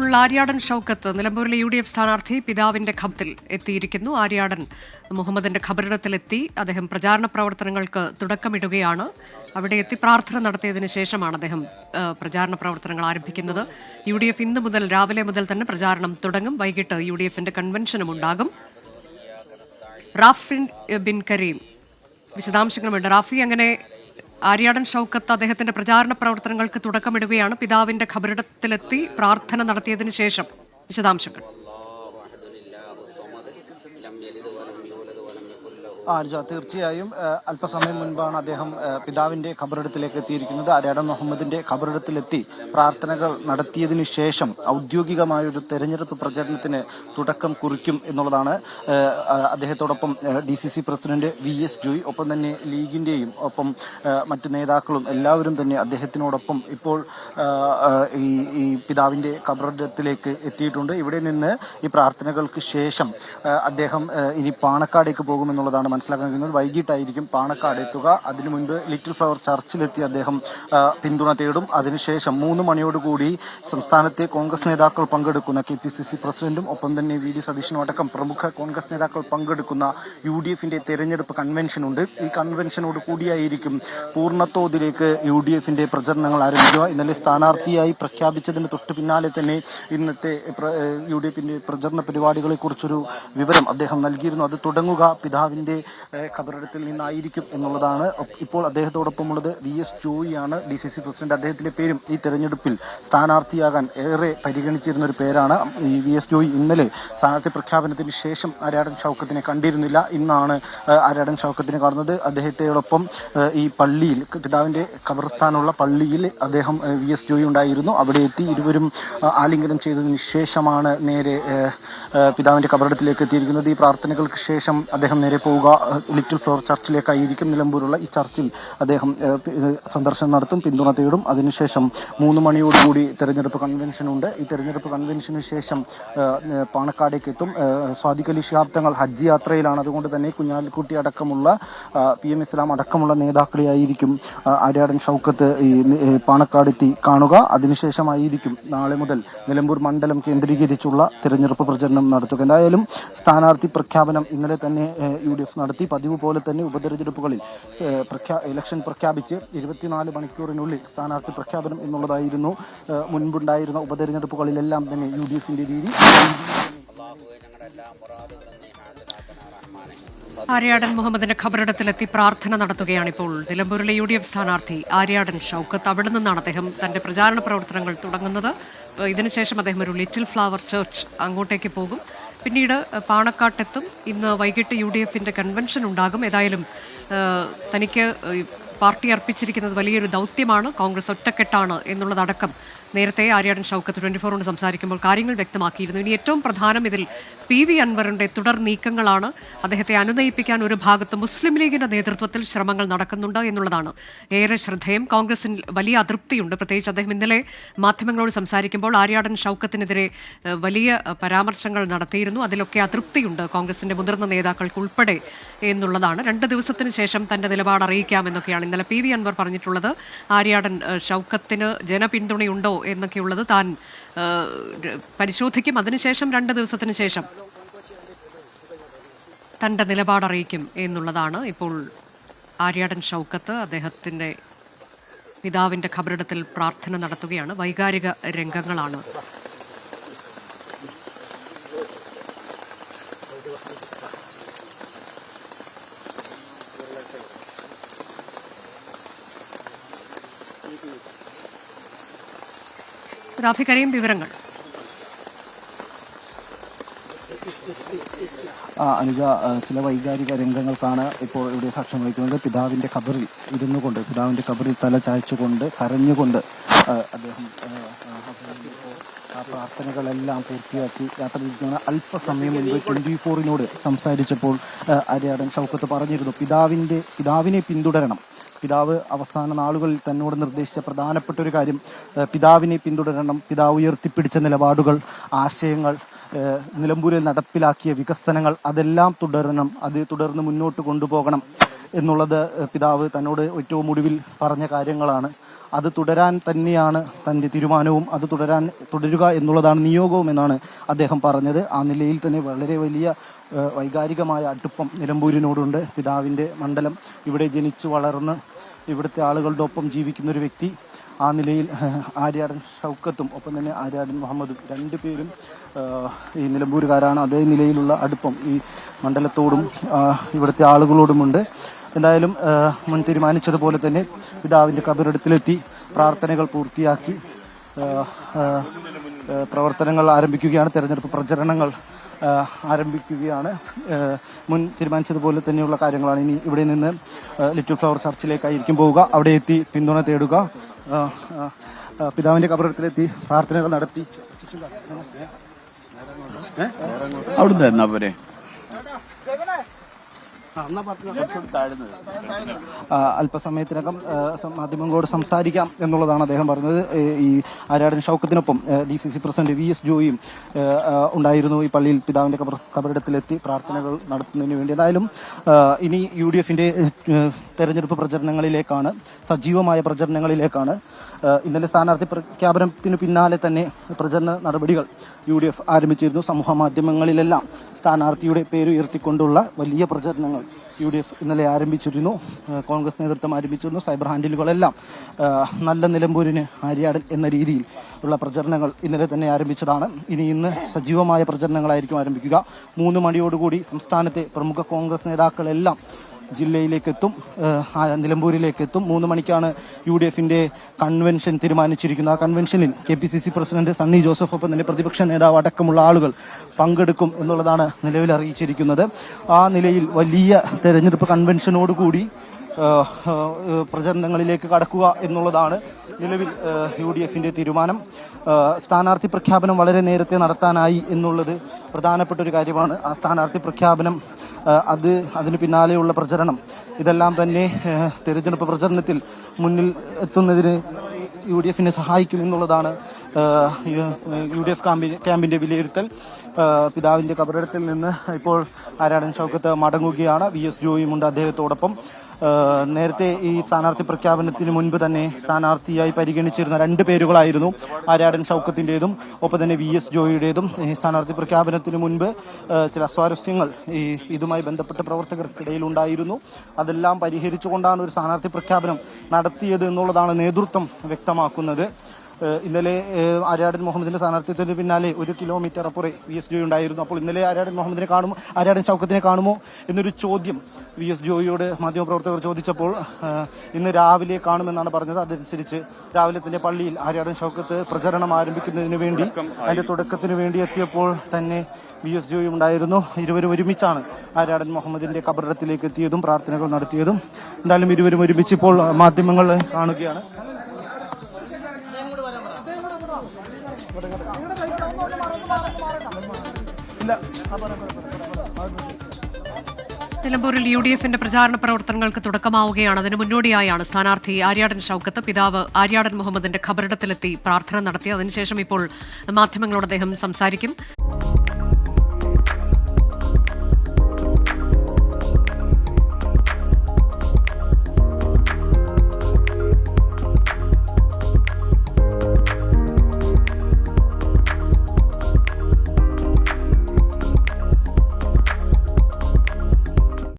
ഇപ്പോൾ ആര്യാടൻ ഷൗക്കത്ത് നിലമ്പൂരിലെ UDF സ്ഥാനാർത്ഥി പിതാവിന്റെ ഖബറിൽ എത്തിയിരിക്കുന്നു. ആര്യാടൻ മുഹമ്മദിന്റെ ഖബറിടത്തിലെത്തി അദ്ദേഹം പ്രചാരണ പ്രവർത്തനങ്ങൾക്ക് തുടക്കമിടുകയാണ്. അവിടെ എത്തി പ്രാർത്ഥന നടത്തിയതിനു ശേഷമാണ് അദ്ദേഹം പ്രചാരണ പ്രവർത്തനങ്ങൾ ആരംഭിക്കുന്നത്. UDF ഇന്ന് മുതൽ രാവിലെ മുതൽ തന്നെ പ്രചാരണം തുടങ്ങും. വൈകിട്ട് UDFന്റെ കൺവെൻഷനും ഉണ്ടാകും. റാഫിൻ ബിൻ കരീം വിശദാംശങ്ങളുമുണ്ട്. റാഫി, അങ്ങനെ ആര്യാടൻ ഷൗക്കത്ത് അദ്ദേഹത്തിന്റെ പ്രചാരണ പ്രവർത്തനങ്ങൾക്ക് തുടക്കമിടുകയാണ്. പിതാവിന്റെ ഖബറിടത്തിലെത്തി പ്രാർത്ഥന നടത്തിയതിനു ശേഷം വിശദാംശങ്ങൾ. തീർച്ചയായും അല്പസമയം മുൻപാണ് അദ്ദേഹം പിതാവിന്റെ ഖബറിടത്തിലേക്ക് എത്തിയിരിക്കുന്നത്. ആര്യാടൻ മുഹമ്മദിന്റെ ഖബറിടത്തിലെത്തി പ്രാർത്ഥനകൾ നടത്തിയതിനു ശേഷം ഔദ്യോഗികമായൊരു തെരഞ്ഞെടുപ്പ് പ്രചരണത്തിന് തുടക്കം കുറിക്കും എന്നുള്ളതാണ്. അദ്ദേഹത്തോടൊപ്പം DCC പ്രസിഡന്റ് VS ജോയ്, ഒപ്പം തന്നെ ലീഗിന്റെയും ഒപ്പം മറ്റു നേതാക്കളും എല്ലാവരും തന്നെ അദ്ദേഹത്തിനോടൊപ്പം ഇപ്പോൾ ഈ പിതാവിന്റെ ഖബറിടത്തിലേക്ക് എത്തിയിട്ടുണ്ട്. ഇവിടെ നിന്ന് ഈ പ്രാർത്ഥനകൾക്ക് ശേഷം അദ്ദേഹം ഇനി പാണക്കാടേക്ക് പോകുമെന്നുള്ളതാണ് മനസ്സിലാക്കാൻ കഴിയുന്നത്. വൈകിട്ടായിരിക്കും പാണക്കാട് എത്തുക. അതിനു മുൻപ് ലിറ്റിൽ ഫ്ലവർ ചർച്ചിലെത്തി അദ്ദേഹം പിന്തുണ തേടും. അതിനുശേഷം 3 മണിയോടുകൂടി സംസ്ഥാനത്തെ കോൺഗ്രസ് നേതാക്കൾ പങ്കെടുക്കുന്ന KPCC പ്രസിഡന്റും ഒപ്പം തന്നെ VD സതീശനും അടക്കം പ്രമുഖ കോൺഗ്രസ് നേതാക്കൾ പങ്കെടുക്കുന്ന UDFന്റെ തെരഞ്ഞെടുപ്പ് കൺവെൻഷനുണ്ട്. ഈ കൺവെൻഷനോട് കൂടിയായിരിക്കും പൂർണ്ണതോതിലേക്ക് UDFന്റെ പ്രചരണങ്ങൾ ആരംഭിക്കുക. ഇന്നലെ സ്ഥാനാർത്ഥിയായി പ്രഖ്യാപിച്ചതിന് തൊട്ട് പിന്നാലെ തന്നെ ഇന്നത്തെ UDFന്റെ പ്രചരണ പരിപാടികളെ കുറിച്ചൊരു വിവരം അദ്ദേഹം നൽകിയിരുന്നു. അത് തുടങ്ങുക പിതാവിന്റെ ഖബറിടത്തിൽ നിന്നായിരിക്കും എന്നുള്ളതാണ്. ഇപ്പോൾ അദ്ദേഹത്തോടൊപ്പമുള്ളത് VS ജോയിയാണ്, DCC പ്രസിഡന്റ്. അദ്ദേഹത്തിന്റെ പേരും ഈ തെരഞ്ഞെടുപ്പിൽ സ്ഥാനാർത്ഥിയാകാൻ ഏറെ പരിഗണിച്ചിരുന്ന ഒരു പേരാണ്. ഈ VS ജോയി ഇന്നലെ സ്ഥാനാർത്ഥി പ്രഖ്യാപനത്തിന് ശേഷം ആര്യാടൻ ഷൗക്കത്തിനെ കണ്ടിരുന്നില്ല. ഇന്നാണ് ആര്യാടൻ ഷൗക്കത്തിനെ കാണുന്നത്. അദ്ദേഹത്തോടൊപ്പം ഈ പള്ളിയിൽ, പിതാവിന്റെ ഖബർസ്ഥാനുള്ള പള്ളിയിൽ അദ്ദേഹം VS ജോയി ഉണ്ടായിരുന്നു. അവിടെ എത്തി ഇരുവരും ആലിംഗനം ചെയ്തതിന് ശേഷമാണ് നേരെ പിതാവിന്റെ ഖബറിടത്തിലേക്ക് എത്തിയിരിക്കുന്നത്. ഈ പ്രാർത്ഥനകൾക്ക് ശേഷം അദ്ദേഹം നേരെ പോവുക ലിറ്റിൽ ഫ്ലവർ ചർച്ചിലേക്കായിരിക്കും. നിലമ്പൂരുള്ള ഈ ചർച്ചിൽ അദ്ദേഹം സന്ദർശനം നടത്തും, പിന്തുണ തേടും. അതിനുശേഷം 3 മണിയോടുകൂടി തെരഞ്ഞെടുപ്പ് കൺവെൻഷനുണ്ട്. ഈ തെരഞ്ഞെടുപ്പ് കൺവെൻഷന് ശേഷം പാണക്കാടേക്ക് എത്തും. സ്വാദിഖ് അലി ശിഹാബ് തങ്ങൾ ഹജ്ജ് യാത്രയിലാണ്. അതുകൊണ്ട് തന്നെ കുഞ്ഞാലിക്കുട്ടി അടക്കമുള്ള PM ഇസ്ലാം അടക്കമുള്ള നേതാക്കളെ ആയിരിക്കും ആര്യാടൻ ഷൗക്കത്ത് ഈ പാണക്കാടെത്തി കാണുക. അതിനുശേഷമായിരിക്കും നാളെ മുതൽ നിലമ്പൂർ മണ്ഡലം കേന്ദ്രീകരിച്ചുള്ള തെരഞ്ഞെടുപ്പ് പ്രചരണം നടത്തുക. എന്തായാലും സ്ഥാനാർത്ഥി പ്രഖ്യാപനം ഇന്നലെ തന്നെ UDF നടത്തി. പതിവ് പോലെ തന്നെ ഉപതെരഞ്ഞെടുപ്പുകളിൽ ഇലക്ഷൻ പ്രഖ്യാപിച്ച് 24 മണിക്കൂറിനുള്ളിൽ സ്ഥാനാർത്ഥി പ്രഖ്യാപനം എന്നുള്ളതായിരുന്നു മുൻപുണ്ടായിരുന്ന ഉപതെരഞ്ഞെടുപ്പുകളിലെല്ലാം തന്നെ UDFന്റെ രീതി. ആര്യാടൻ മുഹമ്മദിന്റെ ഖബറിടത്തിലെത്തി പ്രാർത്ഥന നടത്തുകയാണ് ഇപ്പോൾ നിലമ്പൂരിലെ UDF സ്ഥാനാർത്ഥി ആര്യാടൻ ഷൗക്കത്ത്. അവിടെ നിന്നാണ് അദ്ദേഹം തന്റെ പ്രചാരണ പ്രവർത്തനങ്ങൾ തുടങ്ങുന്നത്. ഇതിനുശേഷം അദ്ദേഹം ഒരു ലിറ്റിൽ ഫ്ലവർ ചർച്ച് അങ്ങോട്ടേക്ക് പോകും. പിന്നീട് പാണക്കാട്ടെത്തും. ഇന്ന് വൈകിട്ട് UDFന്റെ കൺവെൻഷൻ ഉണ്ടാകും. ഏതായാലും തനിക്ക് പാർട്ടി അർപ്പിച്ചിരിക്കുന്നത് വലിയൊരു ദൗത്യമാണ്, കോൺഗ്രസ് ഒറ്റക്കെട്ടാണ് എന്നുള്ളതടക്കം നേരത്തെ ആര്യാടൻ ഷൗക്കത്ത് 24 സംസാരിക്കുമ്പോൾ കാര്യങ്ങൾ വ്യക്തമാക്കിയിരുന്നു. ഇനി ഏറ്റവും പ്രധാനം ഇതിൽ PV അൻവറിന്റെ തുടർ നീക്കങ്ങളാണ്. അദ്ദേഹത്തെ അനുനയിപ്പിക്കാൻ ഒരു ഭാഗത്ത് മുസ്ലിം ലീഗിന്റെ നേതൃത്വത്തിൽ ശ്രമങ്ങൾ നടക്കുന്നുണ്ട് എന്നുള്ളതാണ് ഏറെ ശ്രദ്ധേയം. കോൺഗ്രസിൽ വലിയ അതൃപ്തിയുണ്ട്. പ്രത്യേകിച്ച് അദ്ദേഹം ഇന്നലെ മാധ്യമങ്ങളോട് സംസാരിക്കുമ്പോൾ ആര്യാടൻ ഷൗക്കത്തിനെതിരെ വലിയ പരാമർശങ്ങൾ നടത്തിയിരുന്നു. അതിലൊക്കെ അതൃപ്തിയുണ്ട് കോൺഗ്രസിന്റെ മുതിർന്ന നേതാക്കൾക്ക് ഉൾപ്പെടെ എന്നുള്ളതാണ്. 2 ദിവസത്തിന് ശേഷം തന്റെ നിലപാട് അറിയിക്കാമെന്നൊക്കെയാണ് ഇന്നലെ PV അൻവർ പറഞ്ഞിട്ടുള്ളത്. ആര്യാടൻ ഷൗക്കത്തിന് ജനപിന്തുണയുണ്ടോ എന്നൊക്കെയുള്ളത് താൻ പരിശോധിക്കും. അതിനുശേഷം 2 ദിവസത്തിന് ശേഷം തന്റെ നിലപാട് അറിയിക്കും എന്നുള്ളതാണ്. ഇപ്പോൾ ആര്യാടൻ ഷൗക്കത്ത് അദ്ദേഹത്തിന്റെ പിതാവിന്റെ ഖബറിടത്തിൽ പ്രാർത്ഥന നടത്തുകയാണ്. വൈകാരിക രംഗങ്ങളാണ്. റാഫി കരീം, വിവരങ്ങൾ. അനുജ, ചില വൈകാരിക രംഗങ്ങൾക്കാണ് ഇപ്പോൾ ഇവിടെ സാക്ഷ്യം വഹിക്കുന്നത്. പിതാവിന്റെ ഖബറിൽ ഇരുന്നു കൊണ്ട്, പിതാവിന്റെ ഖബറിൽ തല ചായച്ചുകൊണ്ട് കരഞ്ഞുകൊണ്ട് അദ്ദേഹം ആ പ്രാർത്ഥനകളെല്ലാം പൂർത്തിയാക്കി യാത്ര തിരിക്കുകയാണ്. അല്പസമയം മുൻപ് 24 സംസാരിച്ചപ്പോൾ ആര്യാടൻ ഷൗക്കത്ത് പറഞ്ഞിരുന്നു പിതാവിനെ പിന്തുടരണം. പിതാവ് അവസാന നാളുകളിൽ തന്നോട് നിർദ്ദേശിച്ച പ്രധാനപ്പെട്ട ഒരു കാര്യം പിതാവിനെ പിന്തുടരണം. പിതാവ് ഉയർത്തിപ്പിടിച്ച നിലപാടുകൾ, ആശയങ്ങൾ, നിലമ്പൂരിൽ നടപ്പിലാക്കിയ വികസനങ്ങൾ അതെല്ലാം തുടരണം, അത് തുടർന്ന് മുന്നോട്ട് കൊണ്ടുപോകണം എന്നുള്ളത് പിതാവ് തന്നോട് ഏറ്റവും ഒടുവിൽ പറഞ്ഞ കാര്യങ്ങളാണ്. അത് തുടരാൻ തന്നെയാണ് തൻ്റെ തീരുമാനവും, അത് തുടരുക എന്നുള്ളതാണ് നിയോഗവും എന്നാണ് അദ്ദേഹം പറഞ്ഞത്. ആ നിലയിൽ തന്നെ വളരെ വലിയ വൈകാരികമായ അടുപ്പം നിലമ്പൂരിനോടുണ്ട്. പിതാവിൻ്റെ മണ്ഡലം, ഇവിടെ ജനിച്ചു വളർന്ന് ഇവിടുത്തെ ആളുകളുടെ ഒപ്പം ജീവിക്കുന്ന ഒരു വ്യക്തി. ആ നിലയിൽ ആര്യാടൻ ഷൗക്കത്തും ഒപ്പം തന്നെ ആര്യാടൻ മുഹമ്മദും രണ്ടുപേരും ഈ നിലമ്പൂരുകാരാണ്. അതേ നിലയിലുള്ള അടുപ്പം ഈ മണ്ഡലത്തോടും ഇവിടുത്തെ ആളുകളോടുമുണ്ട്. എന്തായാലും മുൻ തീരുമാനിച്ചതുപോലെ തന്നെ പിതാവിൻ്റെ ഖബറിടത്തിലെത്തി പ്രാർത്ഥനകൾ പൂർത്തിയാക്കി പ്രവർത്തനങ്ങൾ ആരംഭിക്കുകയാണ്. തെരഞ്ഞെടുപ്പ് പ്രചരണങ്ങൾ ആരംഭിക്കുകയാണ്. മുൻ തീരുമാനിച്ചതുപോലെ തന്നെയുള്ള കാര്യങ്ങളാണ്. ഇനി ഇവിടെ നിന്ന് ലിറ്റിൽ ഫ്ലവർ ചർച്ചിലേക്കായിരിക്കും പോവുക. അവിടെ എത്തി പിന്തുണ തേടുക, പിതാവിൻ്റെ ഖബറിടത്തിലെത്തി പ്രാർത്ഥനകൾ നടത്തി അവിടുന്ന് എന്നാ പോരെ. അല്പസമയത്തിനകം മാധ്യമങ്ങളോട് സംസാരിക്കാം എന്നുള്ളതാണ് അദ്ദേഹം പറഞ്ഞത്. ഈ ആര്യാടൻ ഷൗക്കത്തിനൊപ്പം DCC പ്രസിഡന്റ് VS ജോയിയും ഉണ്ടായിരുന്നു ഈ പള്ളിയിൽ പിതാവിൻ്റെ ഖബറിടത്തിലെത്തി പ്രാർത്ഥനകൾ നടത്തുന്നതിന് വേണ്ടി. ഏതായാലും ഇനി UDFന്റെ തെരഞ്ഞെടുപ്പ് പ്രചരണങ്ങളിലേക്കാണ്, സജീവമായ പ്രചരണങ്ങളിലേക്കാണ്. ഇന്നലെ സ്ഥാനാർത്ഥി പ്രഖ്യാപനത്തിന് പിന്നാലെ തന്നെ പ്രചരണ നടപടികൾ UDF ആരംഭിച്ചിരുന്നു. സമൂഹ മാധ്യമങ്ങളിലെല്ലാം സ്ഥാനാർത്ഥിയുടെ പേര് ഉയർത്തിക്കൊണ്ടുള്ള വലിയ പ്രചരണങ്ങൾ UDF ഇന്നലെ ആരംഭിച്ചിരുന്നു. കോൺഗ്രസ് നേതൃത്വം ആരംഭിച്ചിരുന്നു. സൈബർ ഹാൻഡിലുകളെല്ലാം നല്ല നിലമ്പൂരിന് ആര്യാടൻ എന്ന രീതിയിൽ ഉള്ള പ്രചരണങ്ങൾ ഇന്നലെ തന്നെ ആരംഭിച്ചതാണ്. ഇന്ന് സജീവമായ പ്രചരണങ്ങളായിരിക്കും ആരംഭിക്കുക. 3 മണിയോടുകൂടി സംസ്ഥാനത്തെ പ്രമുഖ കോൺഗ്രസ് നേതാക്കളെല്ലാം ജില്ലയിലേക്കെത്തും, നിലമ്പൂരിലേക്കെത്തും. 3 മണിക്കാണ് UDFന്റെ കൺവെൻഷൻ തീരുമാനിച്ചിരിക്കുന്നത്. ആ കൺവെൻഷനിൽ KPCC പ്രസിഡന്റ് സണ്ണി ജോസഫ് ഒപ്പം തന്നെ പ്രതിപക്ഷ നേതാവ് അടക്കമുള്ള ആളുകൾ പങ്കെടുക്കും എന്നുള്ളതാണ് നിലവിൽ അറിയിച്ചിരിക്കുന്നത്. ആ നിലയിൽ വലിയ തെരഞ്ഞെടുപ്പ് കൺവെൻഷനോടുകൂടി പ്രചരണങ്ങളിലേക്ക് കടക്കുക എന്നുള്ളതാണ് നിലവിൽ UDFന്റെ തീരുമാനം. സ്ഥാനാർത്ഥി പ്രഖ്യാപനം വളരെ നേരത്തെ നടത്താനായി എന്നുള്ളത് പ്രധാനപ്പെട്ട ഒരു കാര്യമാണ്. ആ സ്ഥാനാർത്ഥി പ്രഖ്യാപനം, അതിന് പിന്നാലെയുള്ള പ്രചരണം, ഇതെല്ലാം തന്നെ തെരഞ്ഞെടുപ്പ് പ്രചരണത്തിൽ മുന്നിൽ എത്തുന്നതിന് UDFനെ സഹായിക്കുമെന്നുള്ളതാണ് UDF ക്യാമ്പിന്റെ വിലയിരുത്തൽ. പിതാവിൻ്റെ ഖബറിടത്തിൽ നിന്ന് ഇപ്പോൾ ആര്യാടൻ ഷൗക്കത്ത് മടങ്ങുകയാണ്. VS ജോയിയുമുണ്ട് അദ്ദേഹത്തോടൊപ്പം. നേരത്തെ ഈ സ്ഥാനാർത്ഥി പ്രഖ്യാപനത്തിന് മുൻപ് തന്നെ സ്ഥാനാർത്ഥിയായി പരിഗണിച്ചിരുന്ന 2 പേരുകളായിരുന്നു ആര്യാടൻ ഷൗക്കത്തിൻ്റെതും ഒപ്പം തന്നെ VS ജോയിയുടേതും. ഈ സ്ഥാനാർത്ഥി പ്രഖ്യാപനത്തിന് മുൻപ് ചില അസ്വാരസ്യങ്ങൾ ഇതുമായി ബന്ധപ്പെട്ട പ്രവർത്തകർക്കിടയിൽ ഉണ്ടായിരുന്നു. അതെല്ലാം പരിഹരിച്ചുകൊണ്ടാണ് ഒരു സ്ഥാനാർത്ഥി പ്രഖ്യാപനം നടത്തിയത് എന്നുള്ളതാണ് നേതൃത്വം വ്യക്തമാക്കുന്നത്. ഇന്നലെ ആര്യാടൻ മുഹമ്മദിന്റെ സ്ഥാനാർത്ഥിത്വത്തിന് പിന്നാലെ 1 കിലോമീറ്റർ അപ്പുറേ VS ജോയി ഉണ്ടായിരുന്നു. അപ്പോൾ ഇന്നലെ ആര്യാടൻ ഷൗക്കത്തിനെ കാണുമോ എന്നൊരു ചോദ്യം VS ജോയിയോട് മാധ്യമപ്രവർത്തകർ ചോദിച്ചപ്പോൾ ഇന്ന് രാവിലെ കാണുമെന്നാണ് പറഞ്ഞത്. അതനുസരിച്ച് രാവിലെ തന്നെ പള്ളിയിൽ ആര്യാടൻ ഷൗക്കത്ത് പ്രചരണം ആരംഭിക്കുന്നതിന് വേണ്ടി, അതിന്റെ തുടക്കത്തിന് വേണ്ടി എത്തിയപ്പോൾ തന്നെ VS ജോയിയും ഉണ്ടായിരുന്നു. ഇരുവരും ഒരുമിച്ചാണ് ആര്യാടൻ മുഹമ്മദിന്റെ ഖബറിടത്തിലേക്ക് എത്തിയതും പ്രാർത്ഥനകൾ നടത്തിയതും. എന്തായാലും ഇരുവരും ഒരുമിച്ച് ഇപ്പോൾ മാധ്യമങ്ങൾ കാണുകയാണ്. നിലമ്പൂരിൽ UDFന്റെ പ്രചാരണ പ്രവർത്തനങ്ങൾക്ക് തുടക്കമാവുകയാണ്. അതിന് മുന്നോടിയായാണ് സ്ഥാനാർത്ഥി ആര്യാടൻ ഷൗക്കത്ത് പിതാവ് ആര്യാടൻ മുഹമ്മദിന്റെ ഖബറിടത്തിലെത്തി പ്രാർത്ഥന നടത്തി. അതിനുശേഷം ഇപ്പോൾ മാധ്യമങ്ങളോട് അദ്ദേഹം സംസാരിക്കും.